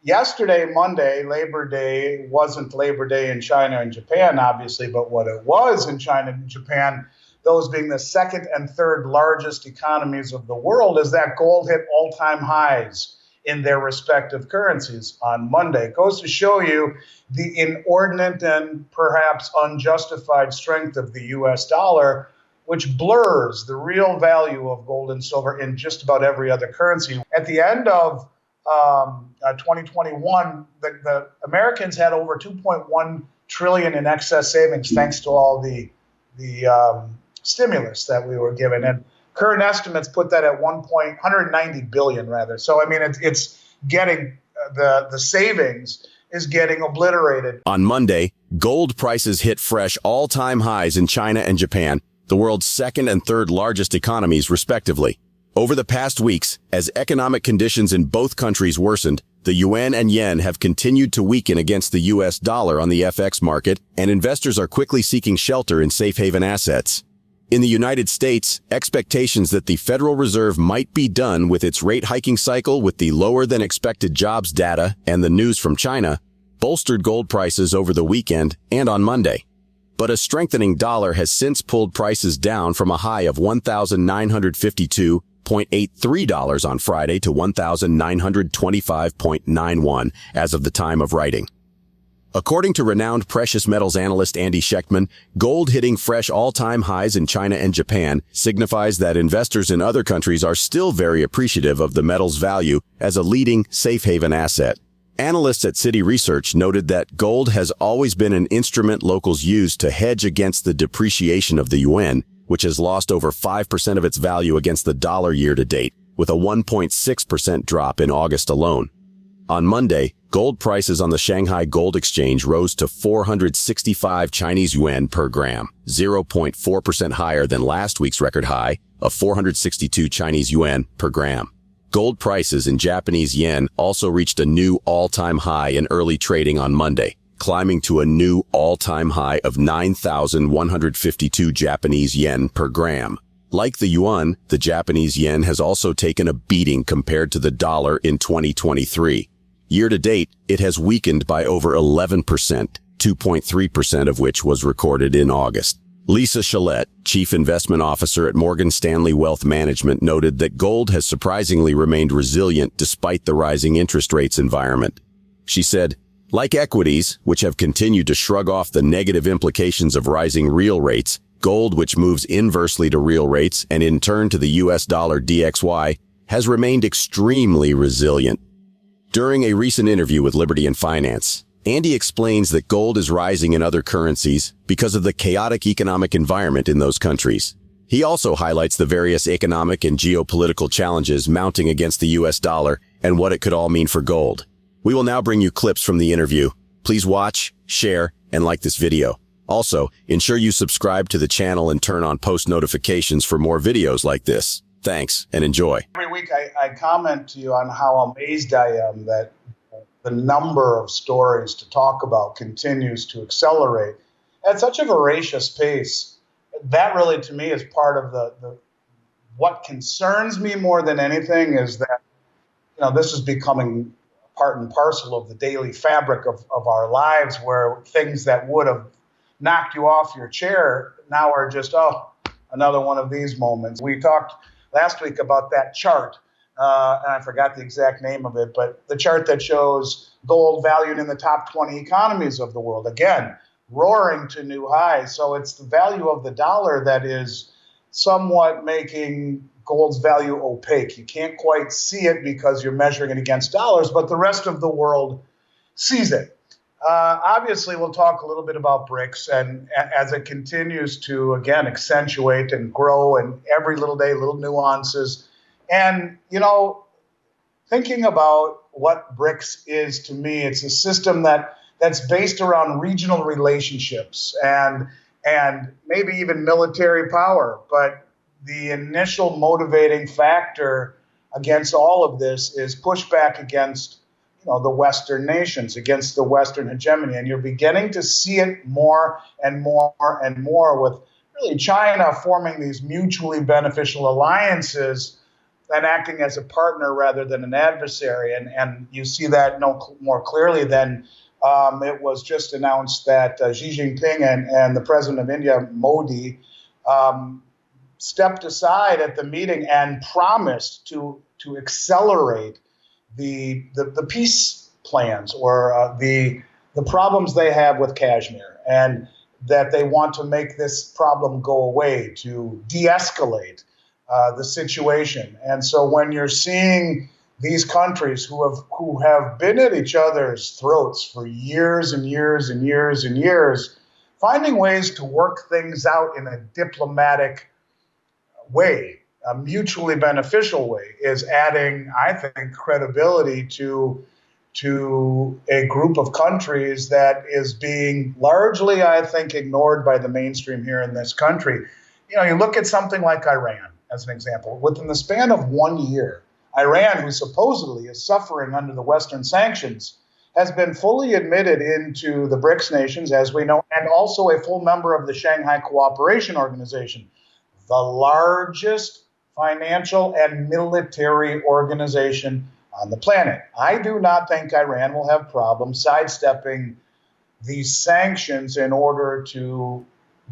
yesterday, Monday, Labor Day, wasn't Labor Day in China and Japan, obviously, but what it was in China and Japan, those being the second and third largest economies of the world, is that gold hit all-time highs in their respective currencies on Monday. It goes to show you the inordinate and perhaps unjustified strength of the US dollar, which blurs the real value of gold and silver in just about every other currency. At the end of 2021, the Americans had over 2.1 trillion in excess savings thanks to all the stimulus that we were given, and current estimates put that at 190 billion rather. So I mean, it's getting the savings is getting obliterated. On Monday, gold prices hit fresh all-time highs in China and Japan, the world's second and third largest economies, respectively. Over the past weeks, as economic conditions in both countries worsened, the yuan and yen have continued to weaken against the US dollar on the FX market, and investors are quickly seeking shelter in safe haven assets. In the United States, expectations that the Federal Reserve might be done with its rate hiking cycle with the lower-than-expected jobs data and the news from China bolstered gold prices over the weekend and on Monday. But a strengthening dollar has since pulled prices down from a high of $1,952.83 on Friday to $1,925.91 as of the time of writing. According to renowned precious metals analyst Andy Schectman, gold hitting fresh all-time highs in China and Japan signifies that investors in other countries are still very appreciative of the metal's value as a leading safe haven asset. Analysts at Citi Research noted that gold has always been an instrument locals use to hedge against the depreciation of the yuan, which has lost over 5% of its value against the dollar year to date, with a 1.6% drop in August alone. On Monday, gold prices on the Shanghai Gold Exchange rose to 465 Chinese yuan per gram, 0.4% higher than last week's record high of 462 Chinese yuan per gram. Gold prices in Japanese yen also reached a new all-time high in early trading on Monday, climbing to a new all-time high of 9,152 Japanese yen per gram. Like the yuan, the Japanese yen has also taken a beating compared to the dollar in 2023. Year to date, it has weakened by over 11%, 2.3% of which was recorded in August. Lisa Chalette, Chief Investment Officer at Morgan Stanley Wealth Management, noted that gold has surprisingly remained resilient despite the rising interest rates environment. She said, like equities, which have continued to shrug off the negative implications of rising real rates, gold, which moves inversely to real rates and in turn to the US dollar DXY, has remained extremely resilient. During a recent interview with Liberty and Finance, Andy explains that gold is rising in other currencies because of the chaotic economic environment in those countries. He also highlights the various economic and geopolitical challenges mounting against the US dollar and what it could all mean for gold. We will now bring you clips from the interview. Please watch, share, and like this video. Also, ensure you subscribe to the channel and turn on post notifications for more videos like this. Thanks, and enjoy. Every week I comment to you on how amazed I am that the number of stories to talk about continues to accelerate at such a voracious pace. That really, to me, is part of the what concerns me more than anything is that, this is becoming part and parcel of the daily fabric of our lives, where things that would have knocked you off your chair now are just, another one of these moments. We talked last week about that chart, and I forgot the exact name of it, but the chart that shows gold valued in the top 20 economies of the world, again, roaring to new highs. So it's the value of the dollar that is somewhat making gold's value opaque. You can't quite see it because you're measuring it against dollars, but the rest of the world sees it. Obviously, we'll talk a little bit about BRICS, and as it continues to, again, accentuate and grow, and every little day, little nuances. And, thinking about what BRICS is to me, it's a system that's based around regional relationships and maybe even military power. But the initial motivating factor against all of this is pushback against the Western nations, against the Western hegemony. And you're beginning to see it more and more and more with really China forming these mutually beneficial alliances and acting as a partner rather than an adversary. And you see that no more clearly than it was just announced that Xi Jinping and the president of India, Modi, stepped aside at the meeting and promised to accelerate the peace plans or the problems they have with Kashmir, and that they want to make this problem go away, to de-escalate the situation. And so when you're seeing these countries who have been at each other's throats for years and years and years and years, finding ways to work things out in a diplomatic way, a mutually beneficial way, is adding, I think, credibility to a group of countries that is being largely, I think, ignored by the mainstream here in this country. You look at something like Iran as an example. Within the span of 1 year, Iran, who supposedly is suffering under the Western sanctions, has been fully admitted into the BRICS nations, as we know, and also a full member of the Shanghai Cooperation Organization, the largest financial and military organization on the planet. I do not think Iran will have problems sidestepping these sanctions in order to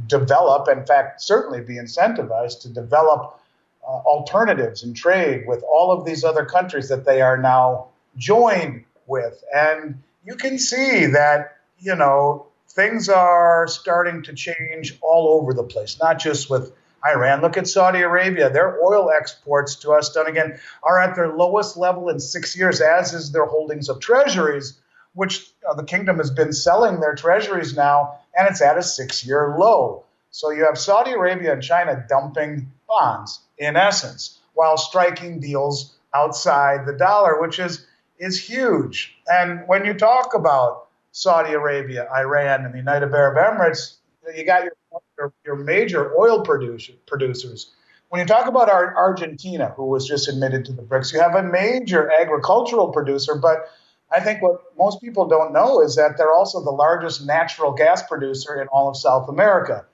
develop, in fact, certainly be incentivized to develop alternatives in trade with all of these other countries that they are now joined with. And you can see that, things are starting to change all over the place, not just with Iran. Look at Saudi Arabia. Their oil exports to us, done again, are at their lowest level in 6 years, as is their holdings of treasuries, which the kingdom has been selling their treasuries now, and it's at a 6-year low. So you have Saudi Arabia and China dumping bonds, in essence, while striking deals outside the dollar, which is huge. And when you talk about Saudi Arabia, Iran, and the United Arab Emirates, you got your major oil producers. When you talk about Argentina, who was just admitted to the BRICS, you have a major agricultural producer. But I think what most people don't know is that they're also the largest natural gas producer in all of South America.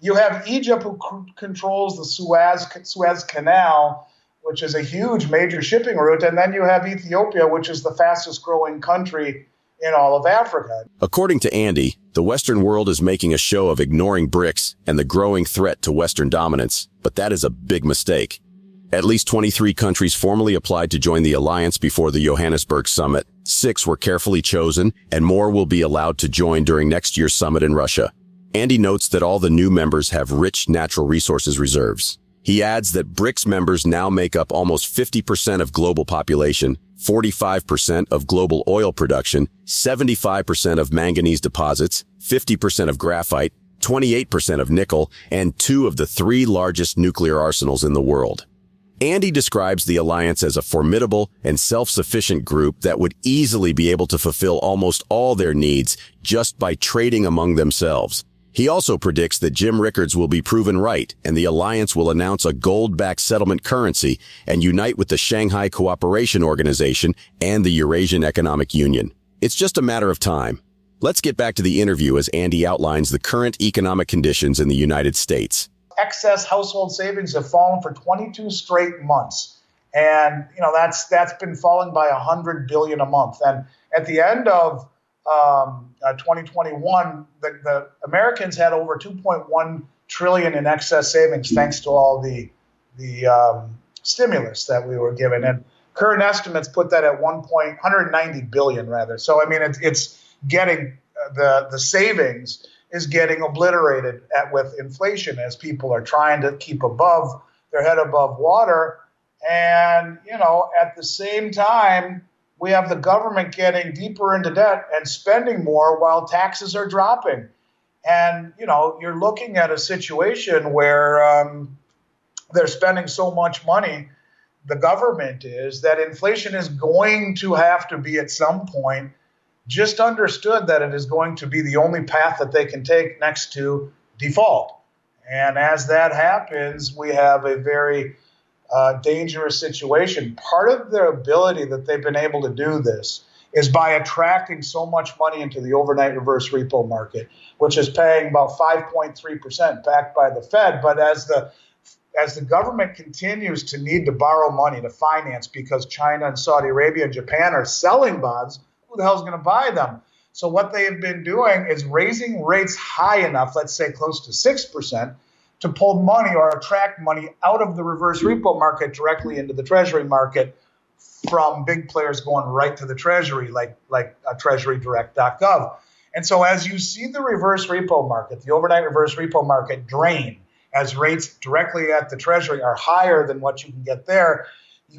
You have Egypt, who controls the Suez Canal, which is a huge major shipping route. And then you have Ethiopia, which is the fastest growing country in all of Africa. According to Andy, the Western world is making a show of ignoring BRICS and the growing threat to Western dominance, but that is a big mistake. At least 23 countries formally applied to join the alliance before the Johannesburg summit. 6 were carefully chosen, and more will be allowed to join during next year's summit in Russia. Andy notes that all the new members have rich natural resources reserves. He adds that BRICS members now make up almost 50% of global population, 45% of global oil production, 75% of manganese deposits, 50% of graphite, 28% of nickel, and 2 of the 3 largest nuclear arsenals in the world. Andy describes the alliance as a formidable and self-sufficient group that would easily be able to fulfill almost all their needs just by trading among themselves. He also predicts that Jim Rickards will be proven right, and the alliance will announce a gold-backed settlement currency and unite with the Shanghai Cooperation Organization and the Eurasian Economic Union. It's just a matter of time. Let's get back to the interview as Andy outlines the current economic conditions in the United States. Excess household savings have fallen for 22 straight months. And, that's been falling by $100 billion a month. And at the end of 2021, the Americans had over 2.1 trillion in excess savings, thanks to all the stimulus that we were given. And current estimates put that at 190 billion rather. So, it's getting the savings is getting obliterated with inflation as people are trying to keep their head above water. And, at the same time, we have the government getting deeper into debt and spending more while taxes are dropping. And, you're looking at a situation where they're spending so much money, the government is, that inflation is going to have to be at some point just understood that it is going to be the only path that they can take next to default. And as that happens, we have a very dangerous situation. Part of their ability that they've been able to do this is by attracting so much money into the overnight reverse repo market, which is paying about 5.3% backed by the Fed. But as as the government continues to need to borrow money to finance because China and Saudi Arabia and Japan are selling bonds, who the hell is going to buy them? So what they have been doing is raising rates high enough, let's say close to 6%, to pull money or attract money out of the reverse repo market directly into the treasury market from big players going right to the treasury, like treasurydirect.gov. And so as you see the reverse repo market, the overnight reverse repo market drain, as rates directly at the treasury are higher than what you can get there,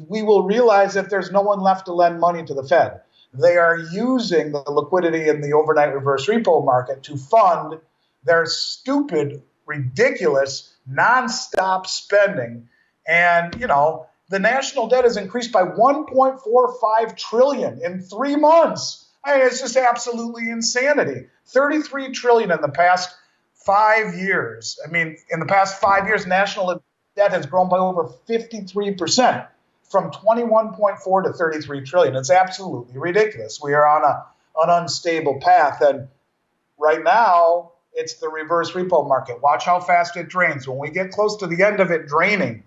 we will realize that there's no one left to lend money to the Fed. They are using the liquidity in the overnight reverse repo market to fund their stupid, ridiculous, nonstop spending. And, the national debt has increased by 1.45 trillion in 3 months. I mean, it's just absolutely insanity. 33 trillion in the past 5 years. I mean, in the past 5 years, national debt has grown by over 53%, from 21.4 to 33 trillion. It's absolutely ridiculous. We are on an unstable path. And right now, it's the reverse repo market. Watch how fast it drains. When we get close to the end of it draining,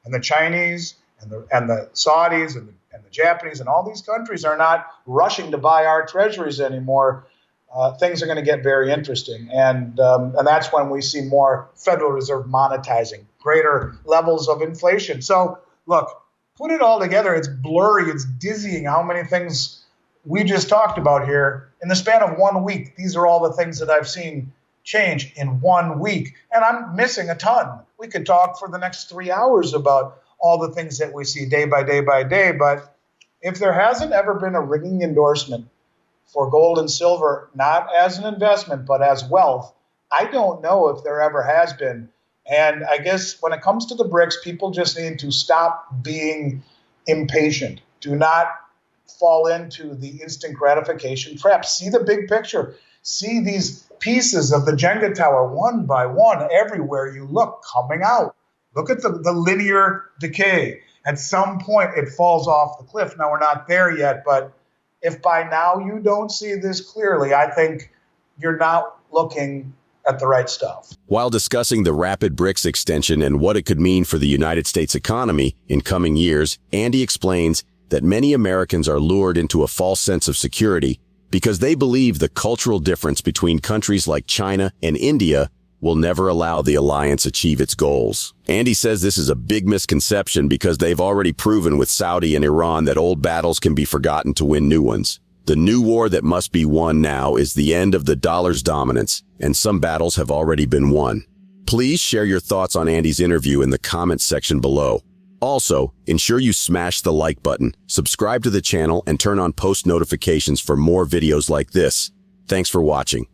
and the Chinese and the Saudis and the Japanese and all these countries are not rushing to buy our treasuries anymore, things are going to get very interesting. And that's when we see more Federal Reserve monetizing, greater levels of inflation. So, look, put it all together, it's blurry, it's dizzying how many things we just talked about here. In the span of 1 week, these are all the things that I've seen change in 1 week. And I'm missing a ton. We could talk for the next 3 hours about all the things that we see day by day by day. But if there hasn't ever been a ringing endorsement for gold and silver, not as an investment, but as wealth, I don't know if there ever has been. And I guess when it comes to the BRICS, people just need to stop being impatient. Do not fall into the instant gratification trap. See the big picture. See these pieces of the Jenga tower one by one everywhere you look coming out. Look at the linear decay. At some point, it falls off the cliff. Now, we're not there yet, but if by now you don't see this clearly, I think you're not looking at the right stuff. While discussing the rapid BRICS extension and what it could mean for the United States economy in coming years, Andy explains that many Americans are lured into a false sense of security because they believe the cultural difference between countries like China and India will never allow the alliance achieve its goals. Andy says this is a big misconception because they've already proven with Saudi and Iran that old battles can be forgotten to win new ones. The new war that must be won now is the end of the dollar's dominance, and some battles have already been won. Please share your thoughts on Andy's interview in the comments section below. Also, ensure you smash the like button, subscribe to the channel, and turn on post notifications for more videos like this. Thanks for watching.